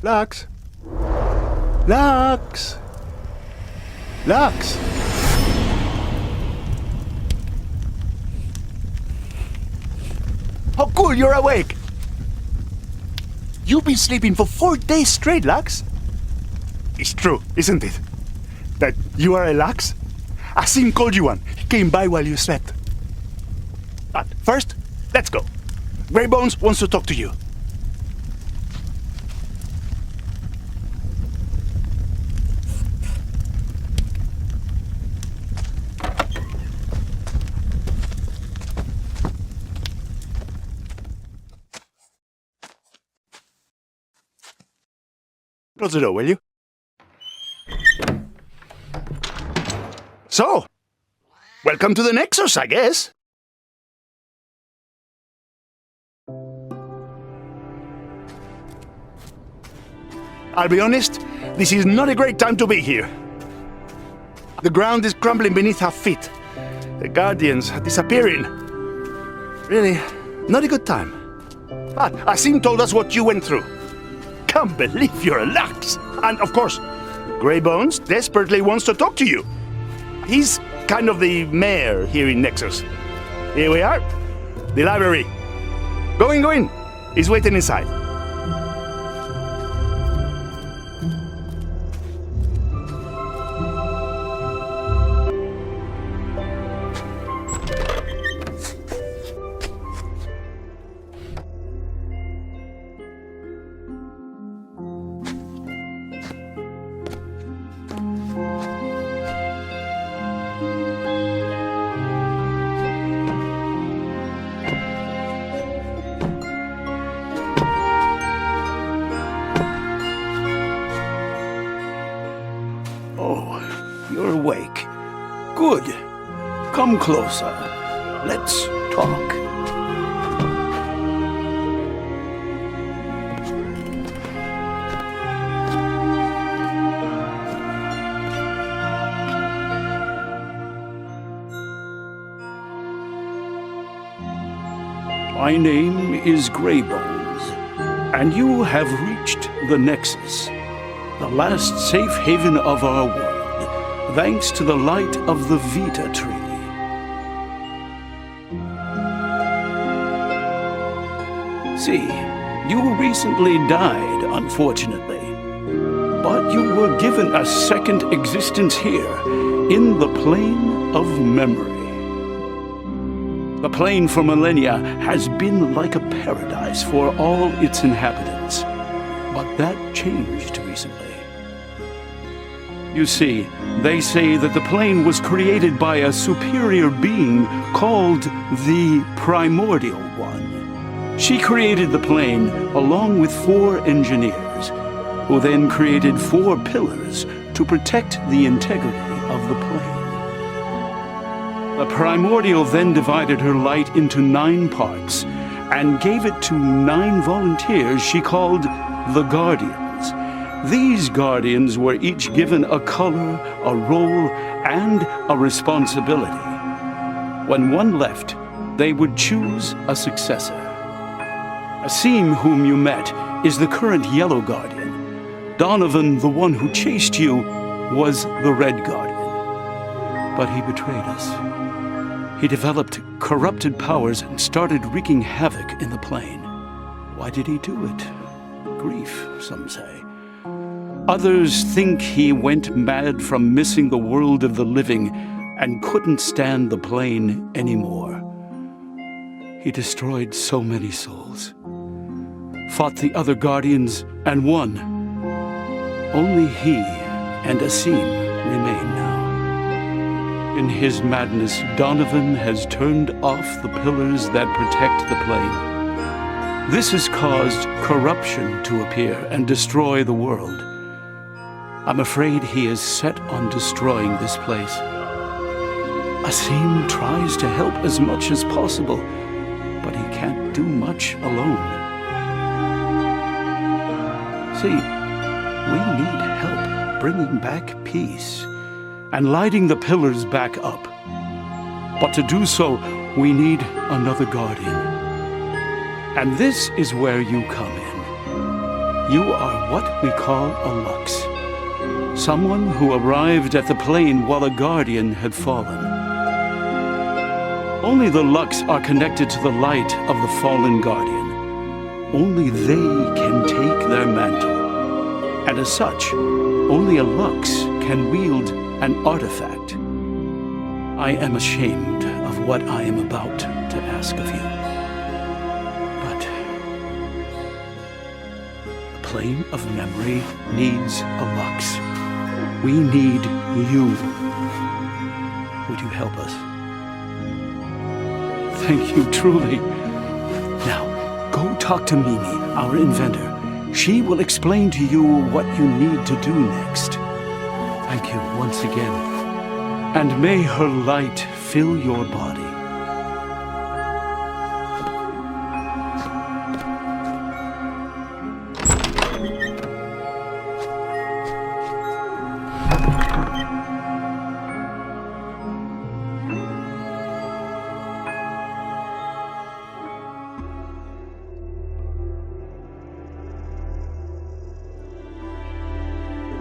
Lux? Lux? Lux? Oh, cool, you're awake. You've been sleeping for 4 days straight, Lux. It's true, isn't it? That you are a Lux? Asim called you one. He came by while you slept. But first, let's go. Graybones wants to talk to you. Close the door, will you? So, welcome to the Nexus, I guess. I'll be honest, this is not a great time to be here. The ground is crumbling beneath our feet. The Guardians are disappearing. Really, not a good time. But Asim told us what you went through. Can't believe you're a Lux. And of course, Graybones desperately wants to talk to you. He's kind of the mayor here in Nexus. Here we are, the library. Go in. He's waiting inside. You're awake. Good. Come closer. Let's talk. My name is Graybones, and you have reached the Nexus, the last safe haven of our world, thanks to the light of the Vita tree. See, you recently died, unfortunately, but you were given a second existence here, in the plane of memory. The plane for millennia has been like a paradise for all its inhabitants, but that changed recently. You see, they say that the plane was created by a superior being called the Primordial One. She created the plane along with 4 engineers, who then created 4 pillars to protect the integrity of the plane. The Primordial then divided her light into 9 parts and gave it to 9 volunteers she called the Guardians. These Guardians were each given a color, a role, and a responsibility. When one left, they would choose a successor. Asim, whom you met, is the current Yellow Guardian. Donovan, the one who chased you, was the Red Guardian. But he betrayed us. He developed corrupted powers and started wreaking havoc in the plane. Why did he do it? Grief, some say. Others think he went mad from missing the world of the living and couldn't stand the plane anymore. He destroyed so many souls, fought the other Guardians, and won. Only he and Asim remain now. In his madness, Donovan has turned off the pillars that protect the plane. This has caused corruption to appear and destroy the world. I'm afraid he is set on destroying this place. Asim tries to help as much as possible, but he can't do much alone. See, we need help bringing back peace and lighting the pillars back up. But to do so, we need another Guardian. And this is where you come in. you are what we call a lux. Someone who arrived at the plane while a guardian had fallen. Only the lux are connected to the light of the fallen guardian. Only they can take their mantle. And as such, only a lux can wield an artifact. I am ashamed of what I am about to ask of you. But the plane of memory needs a lux. We need you. Would you help us? Thank you, truly. Now, go talk to Mimi, our inventor. She will explain to you what you need to do next. Thank you once again. And may her light fill your body.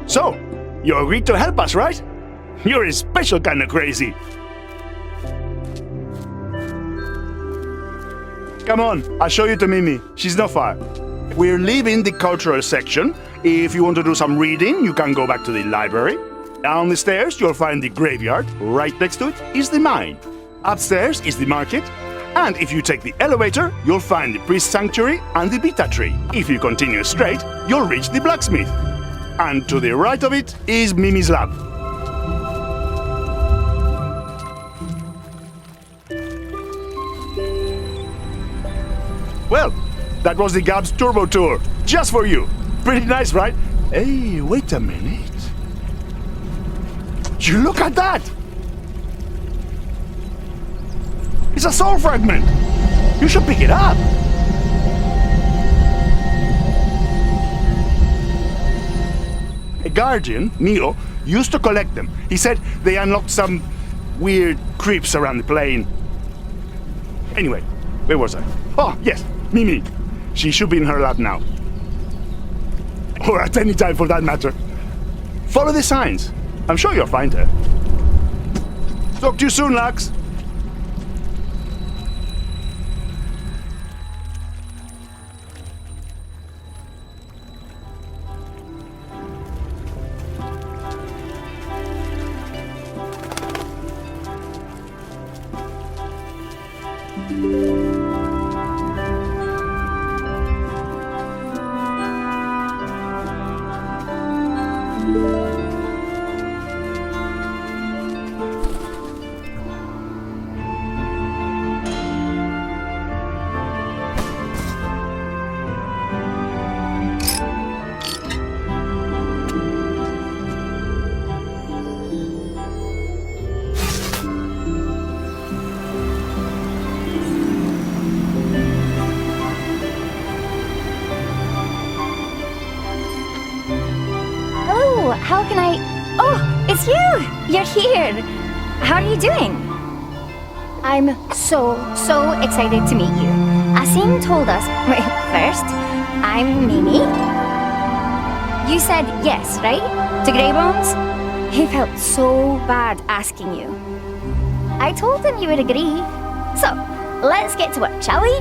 So, you agreed to help us, right? You're a special kind of crazy. Come on, I'll show you to Mimi. She's not far. We're leaving the cultural section. If you want to do some reading, you can go back to the library. Down the stairs, you'll find the graveyard. Right next to it is the mine. Upstairs is the market. And if you take the elevator, you'll find the priest sanctuary and the Vita tree. If you continue straight, you'll reach the blacksmith. And to the right of it is Mimi's lab. Well, that was the Gab's Turbo Tour, just for you. Pretty nice, right? Hey, wait a minute. You look at that! It's a soul fragment! You should pick it up! A guardian, Neo, used to collect them. He said they unlocked some weird creeps around the plane. Anyway, where was I? Oh, yes, Mimi. She should be in her lab now. Or at any time for that matter. Follow the signs. I'm sure you'll find her. Talk to you soon, Lux. How can I... Oh, it's you! You're here! How are you doing? I'm so excited to meet you. Asim told us... Wait, first, I'm Mimi. You said yes, right? To Graybones? He felt so bad asking you. I told him you would agree. So, let's get to work, shall we?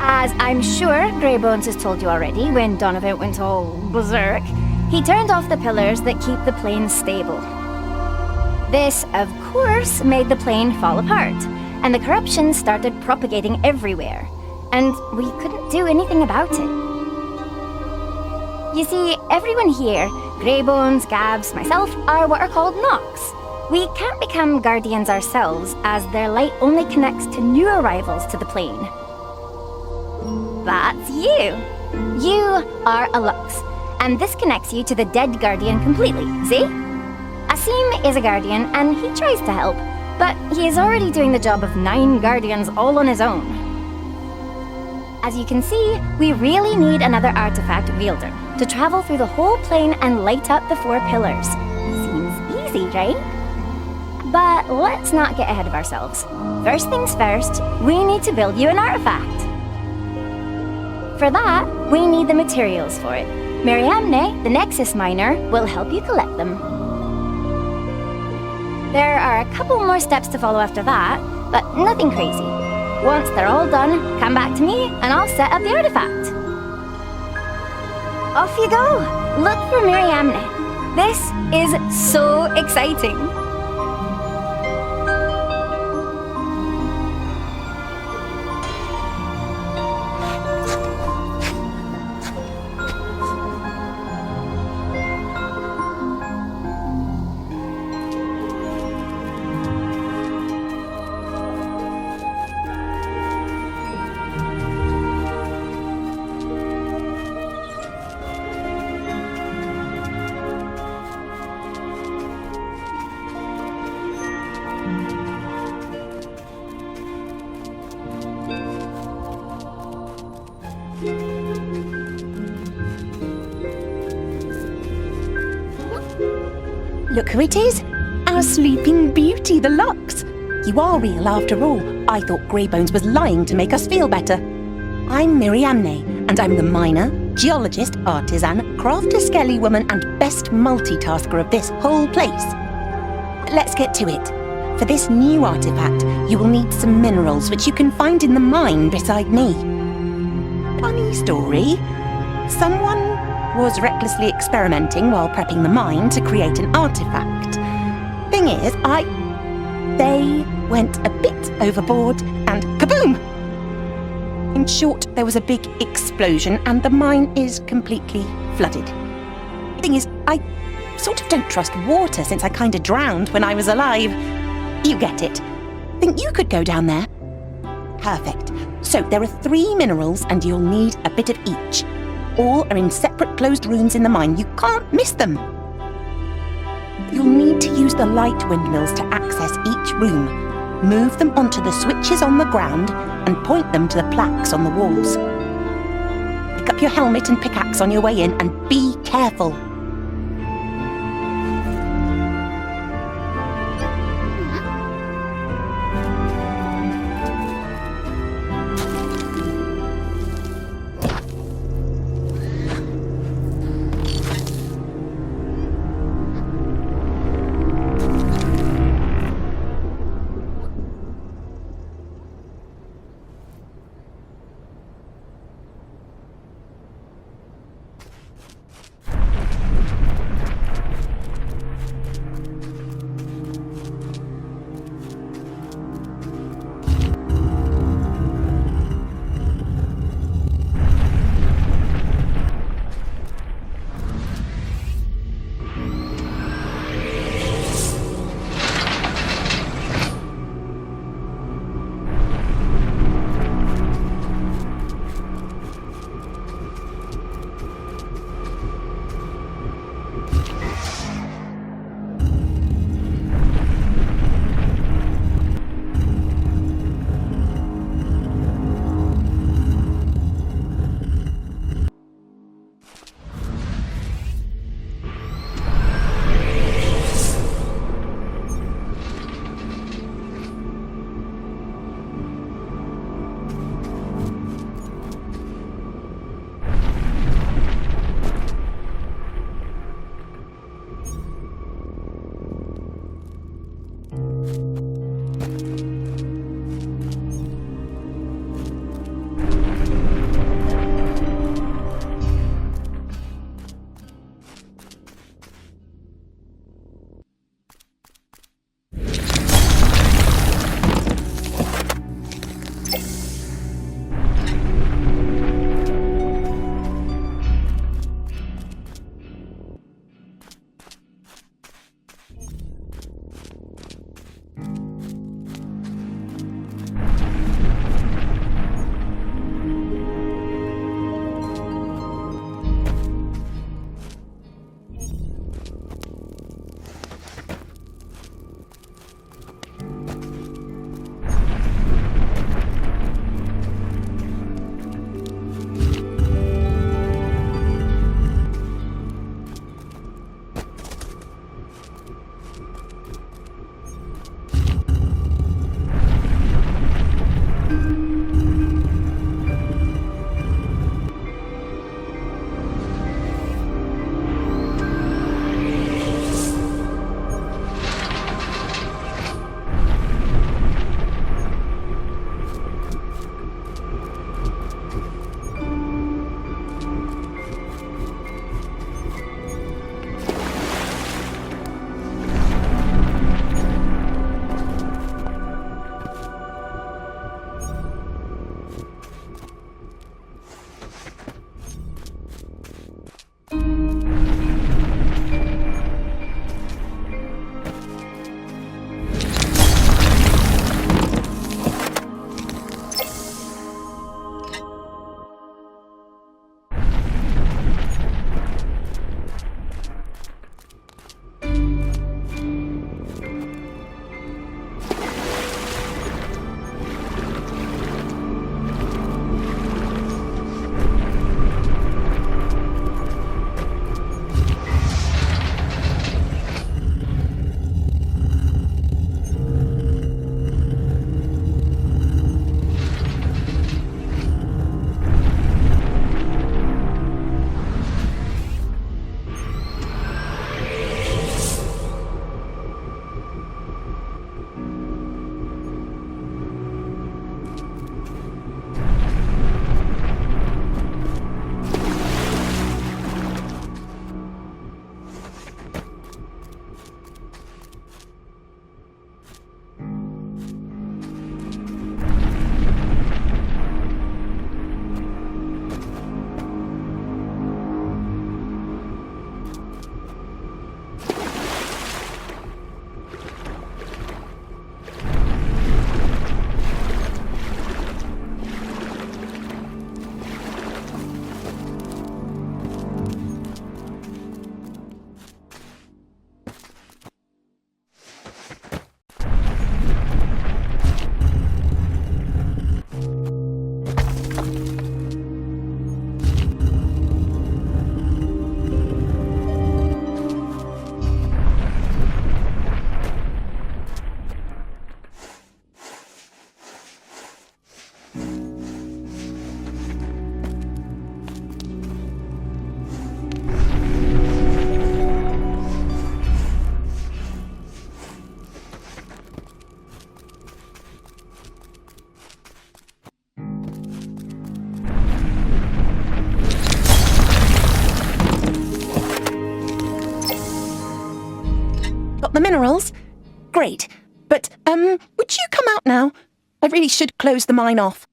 As I'm sure Graybones has told you already, when Donovan went all berserk, he turned off the pillars that keep the plane stable. This, of course, made the plane fall apart, and the corruption started propagating everywhere, and we couldn't do anything about it. You see, everyone here, Graybones, Gabs, myself, are what are called Nox. We can't become guardians ourselves, as their light only connects to new arrivals to the plane. That's you. You are a Lux. And this connects you to the dead guardian completely, see? Asim is a guardian, and he tries to help, but he is already doing the job of 9 guardians all on his own. As you can see, we really need another artifact wielder to travel through the whole plane and light up the 4 pillars. Seems easy, right? But let's not get ahead of ourselves. First things first, we need to build you an artifact. For that, We need the materials for it. Miriamne, the Nexus miner, will help you collect them. There are a couple more steps to follow after that, but nothing crazy. Once they're all done, come back to me and I'll set up the artifact. Off you go! Look for Miriamne. This is so exciting. Look who it is! Our sleeping beauty, the Lux! You are real after all. I thought Graybones was lying to make us feel better. I'm Miriamne, and I'm the miner, geologist, artisan, crafter, skelly woman, and best multitasker of this whole place. Let's get to it. For this new artifact, you will need some minerals which you can find in the mine beside me. Funny story. Someone was recklessly experimenting while prepping the mine to create an artifact. Thing is, they went a bit overboard and kaboom! In short, there was a big explosion and the mine is completely flooded. Thing is, I sort of don't trust water since I kinda drowned when I was alive. You get it. Think you could go down there? Perfect. So there are 3 minerals and you'll need a bit of each. All are in separate closed rooms in the mine. You can't miss them. You'll need to use the light windmills to access each room. Move them onto the switches on the ground and point them to the plaques on the walls. Pick up your helmet and pickaxe on your way in and be careful. got the minerals? Great. But, would you come out now? I really should close the mine off.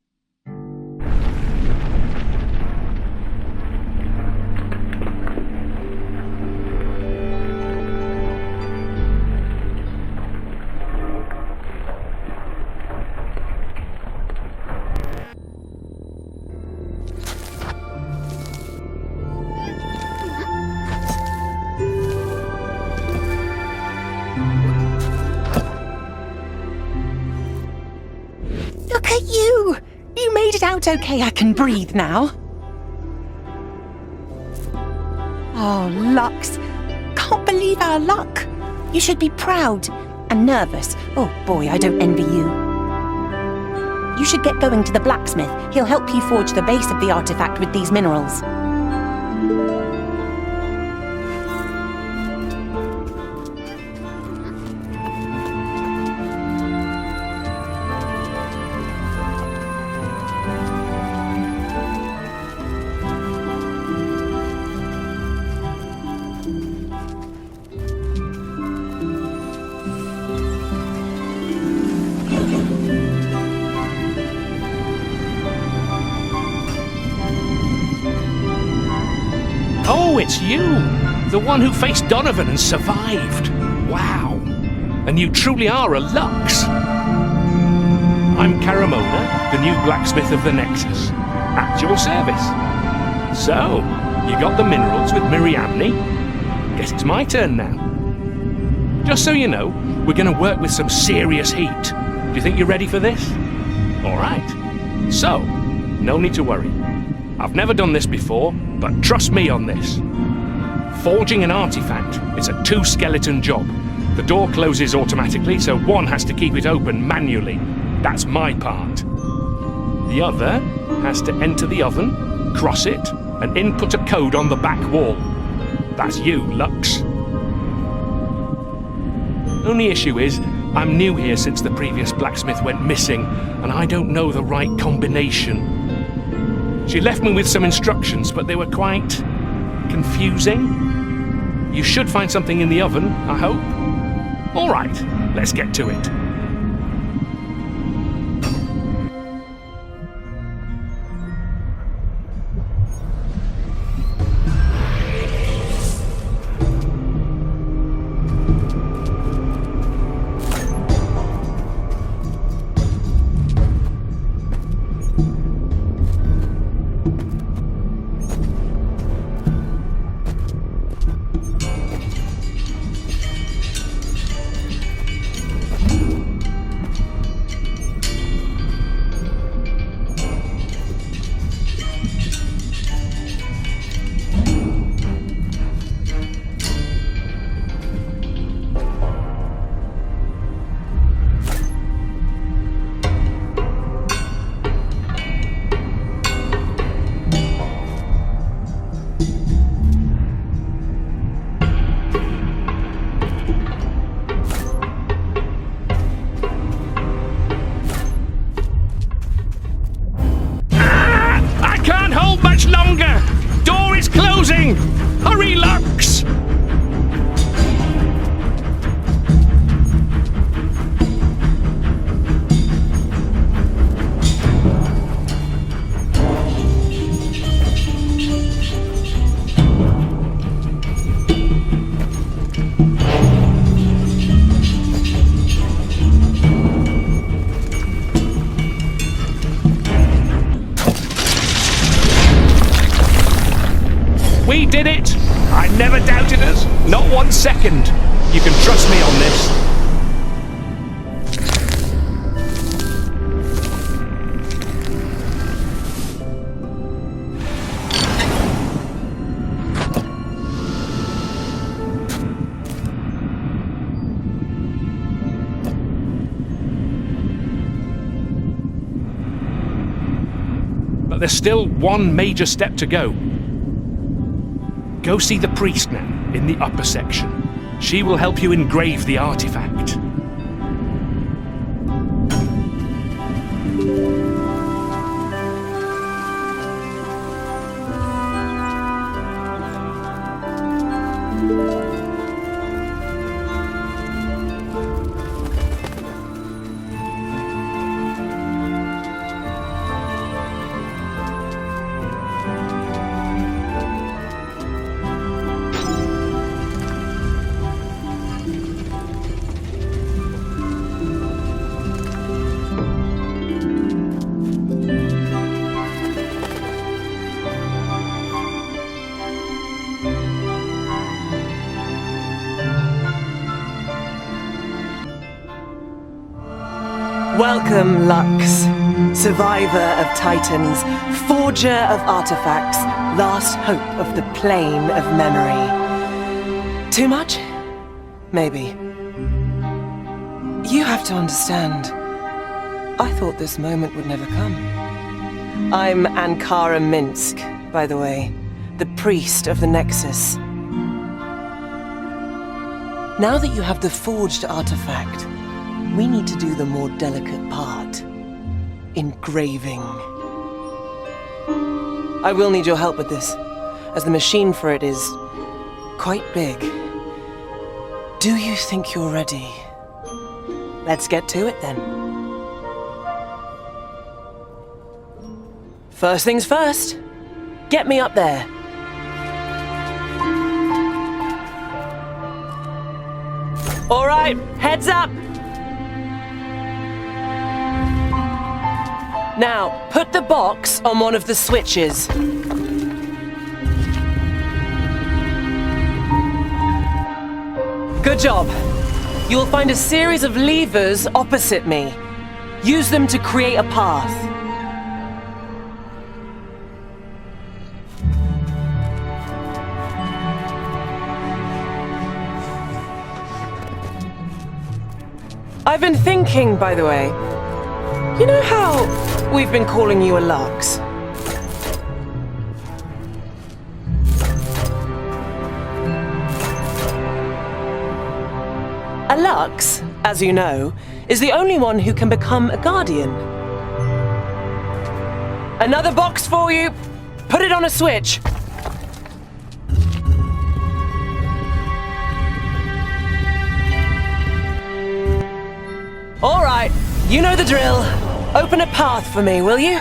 Look at you! You made it out okay. I can breathe now. Oh, Lux. Can't believe our luck. You should be proud and nervous. Oh boy, I don't envy you. You should get going to the blacksmith. He'll help you forge the base of the artifact with these minerals. Oh, it's you! The one who faced Donovan and survived. Wow. And you truly are a Lux. I'm Karamona, the new blacksmith of the Nexus. At your service. So, you got the minerals with Miriamne? Guess it's my turn now. Just so you know, we're going to work with some serious heat. Do you think you're ready for this? Alright. So, no need to worry. I've never done this before, but trust me on this. Forging an artifact is a 2-skeleton job. The door closes automatically, so one has to keep it open manually. That's my part. The other has to enter the oven, cross it, and input a code on the back wall. That's you, Lux. Only issue is, I'm new here since the previous blacksmith went missing, and I don't know the right combination. She left me with some instructions, but they were quite confusing. You should find something in the oven, I hope. All right, let's get to it. Hurry, Lux! We did it! I never doubted us, not 1 second. You can trust me on this. But there's still one major step to go. Go see the priest now, in the upper section. She will help you engrave the artifact. Welcome, Lux, survivor of titans, forger of artifacts, last hope of the plane of memory. Too much? Maybe. You have to understand. I thought this moment would never come. I'm Ankara Mińsk, by the way, the priest of the Nexus. Now that you have the forged artifact, we need to do the more delicate part. Engraving. I will need your help with this, as the machine for it is quite big. Do you think you're ready? Let's get to it then. First things first, get me up there. All right, heads up. Now, put the box on one of the switches. Good job. You will find a series of levers opposite me. Use them to create a path. I've been thinking, by the way, you know how we've been calling you a Lux? A Lux, as you know, is the only one who can become a guardian. Another box for you. Put it on a switch. All right, you know the drill. Open a path for me, will you?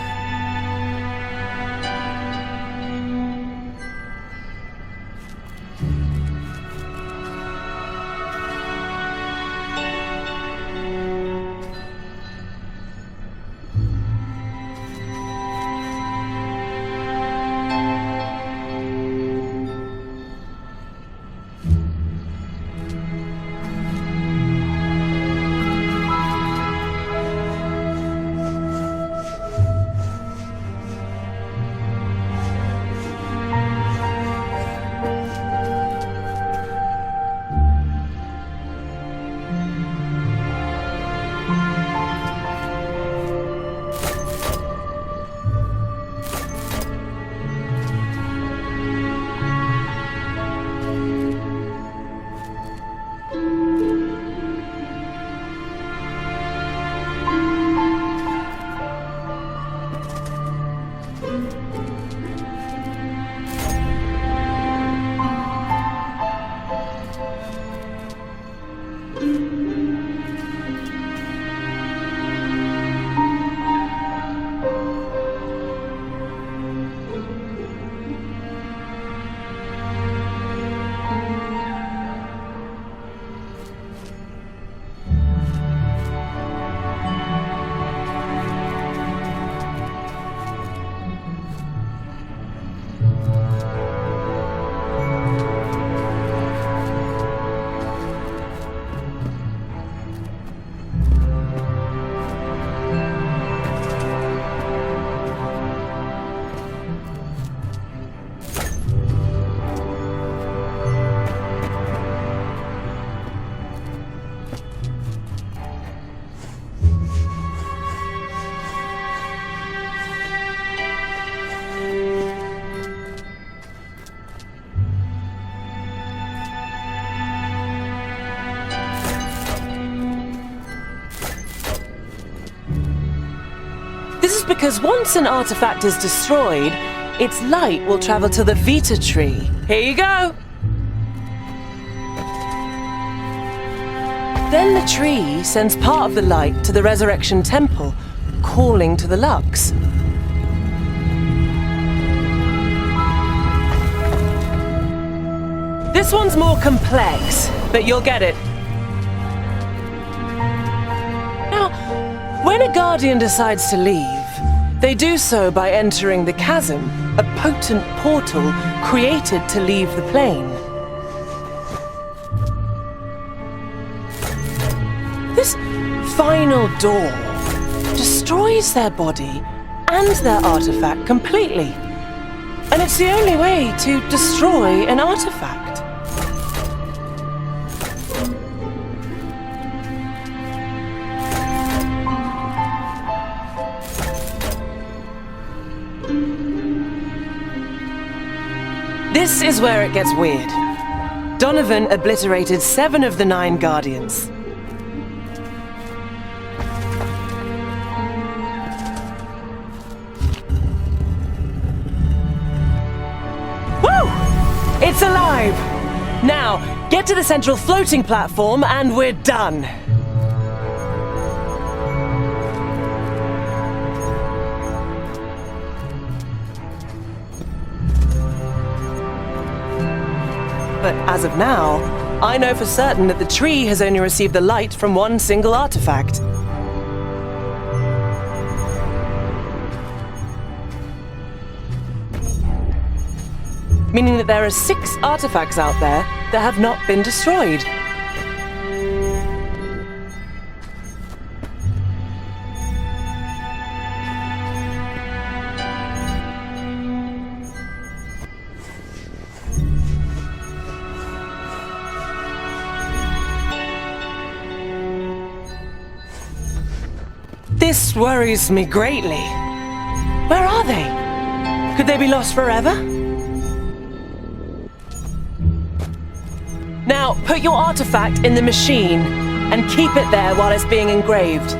Because once an artifact is destroyed, its light will travel to the Vita tree. Here you go! Then the tree sends part of the light to the Resurrection Temple, calling to the Lux. This one's more complex, but you'll get it. Now, when a Guardian decides to leave, they do so by entering the chasm, a potent portal created to leave the plane. This final door destroys their body and their artifact completely. And it's the only way to destroy an artifact. This is where it gets weird. Donovan obliterated 7 of the 9 Guardians. Woo! It's alive! Now, get to the central floating platform and we're done. But as of now, I know for certain that the tree has only received the light from one single artifact. Meaning that there are 6 artifacts out there that have not been destroyed. This worries me greatly. Where are they? Could they be lost forever? Now, put your artifact in the machine and keep it there while it's being engraved.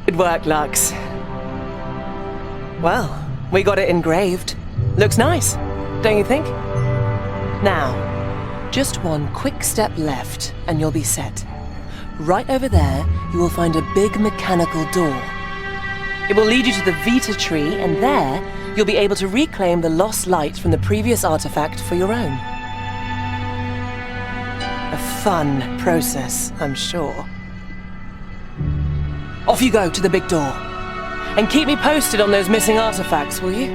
Good work, Lux. Well, we got it engraved. Looks nice, don't you think? Now, just one quick step left and you'll be set. Right over there, you will find a big mechanical door. It will lead you to the Vita tree, and there, you'll be able to reclaim the lost light from the previous artifact for your own. A fun process, I'm sure. Off you go to the big door. And keep me posted on those missing artifacts, will you?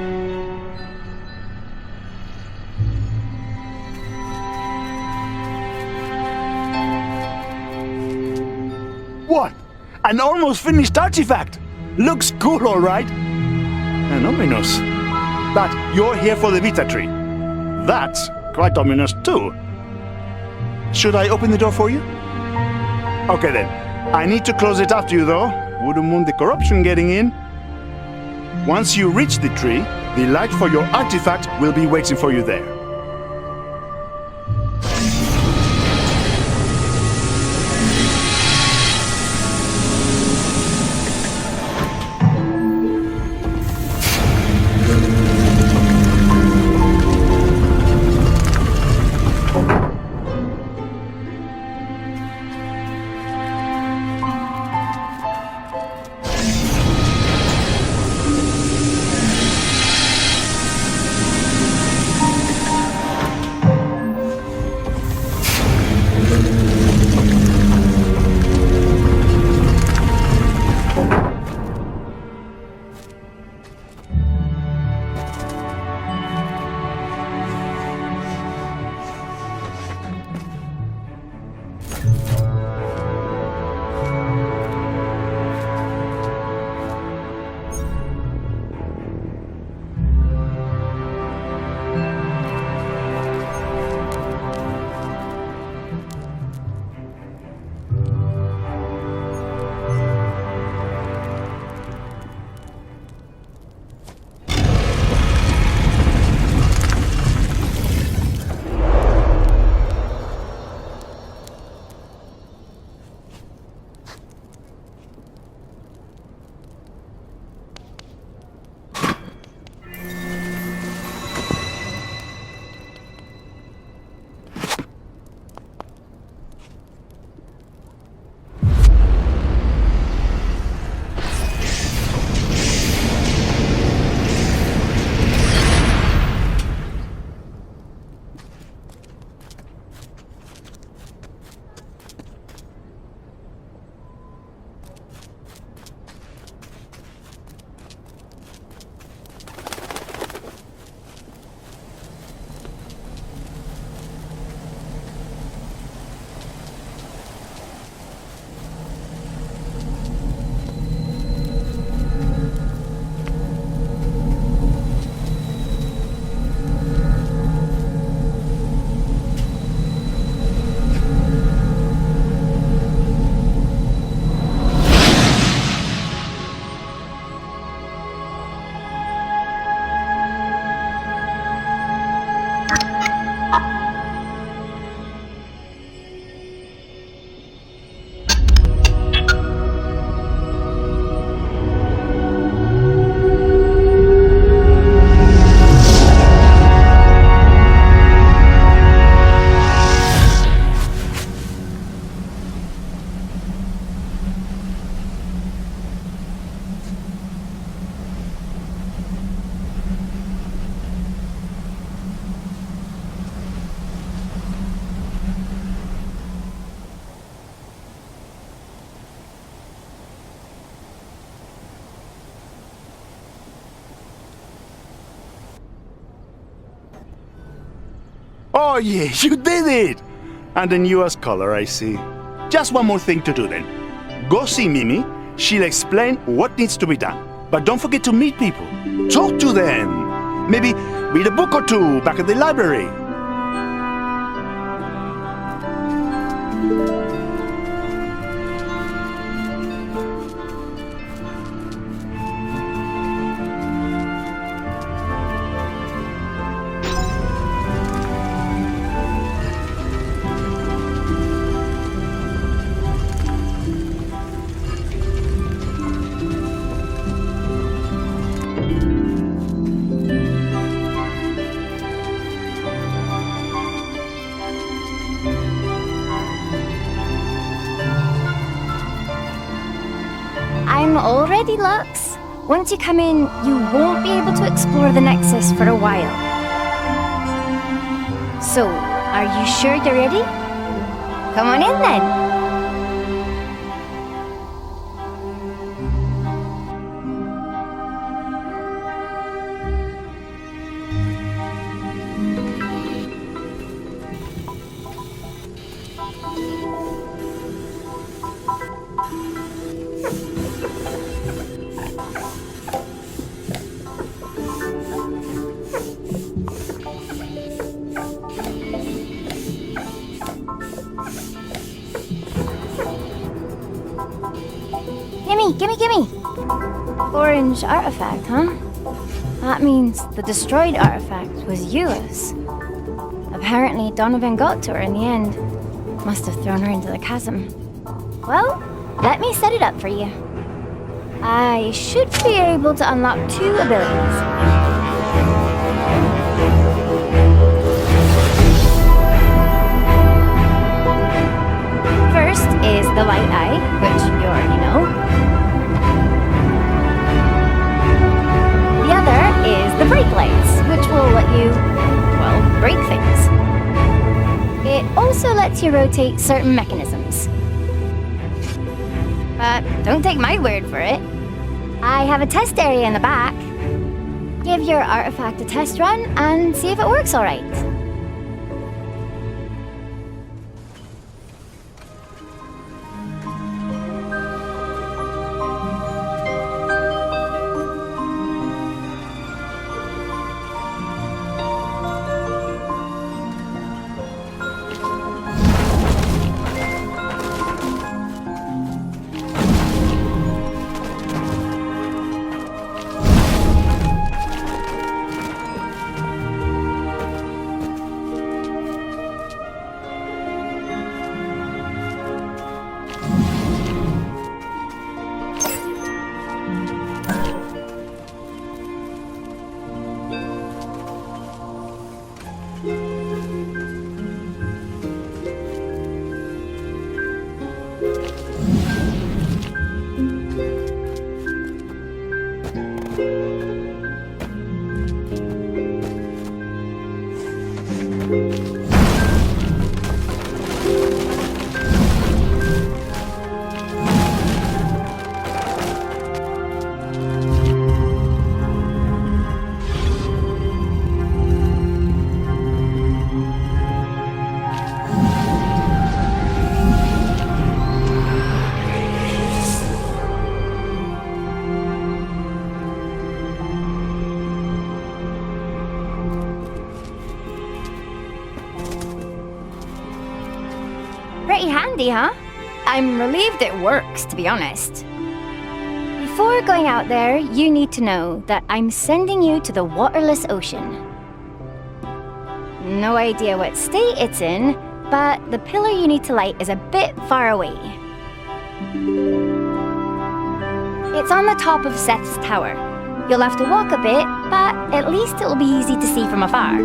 What? An almost finished artifact? Looks cool, all right. And ominous. But you're here for the Vita tree. That's quite ominous, too. Should I open the door for you? Okay, then. I need to close it after you, though. Wouldn't want the corruption getting in. Once you reach the tree, the light for your artifact will be waiting for you there. Oh yeah, you did it! And the newest color, I see. Just one more thing to do then. Go see Mimi, she'll explain what needs to be done. But don't forget to meet people. Talk to them. Maybe read a book or two back at the library. I'm already Lux. Once you come in, you won't be able to explore the Nexus for a while. So, are you sure you're ready? Come on in then. Gimme! Orange artifact, huh? That means the destroyed artifact was Eula's. Apparently Donovan got to her in the end. Must have thrown her into the chasm. Well, let me set it up for you. I should be able to unlock 2 abilities. First is the light eye, which you already know. The other is the brake lights, which will let you, well, break things. It also lets you rotate certain mechanisms. But don't take my word for it. I have a test area in the back. Give your artifact a test run and see if it works all right. Pretty handy, huh? I'm relieved it works, to be honest. Before going out there, you need to know that I'm sending you to the waterless ocean. No idea what state it's in, but the pillar you need to light is a bit far away. It's on the top of Seth's tower. You'll have to walk a bit, but at least it'll be easy to see from afar.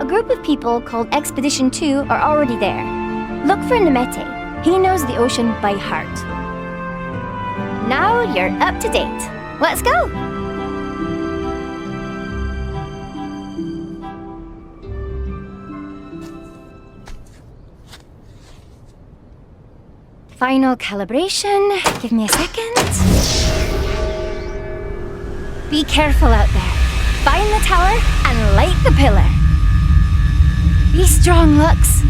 A group of people called Expedition 2 are already there. Look for Nemete. He knows the ocean by heart. Now you're up to date. Let's go! Final calibration. Give me a second. Be careful out there. find the tower and light the pillar. Be strong, Lux.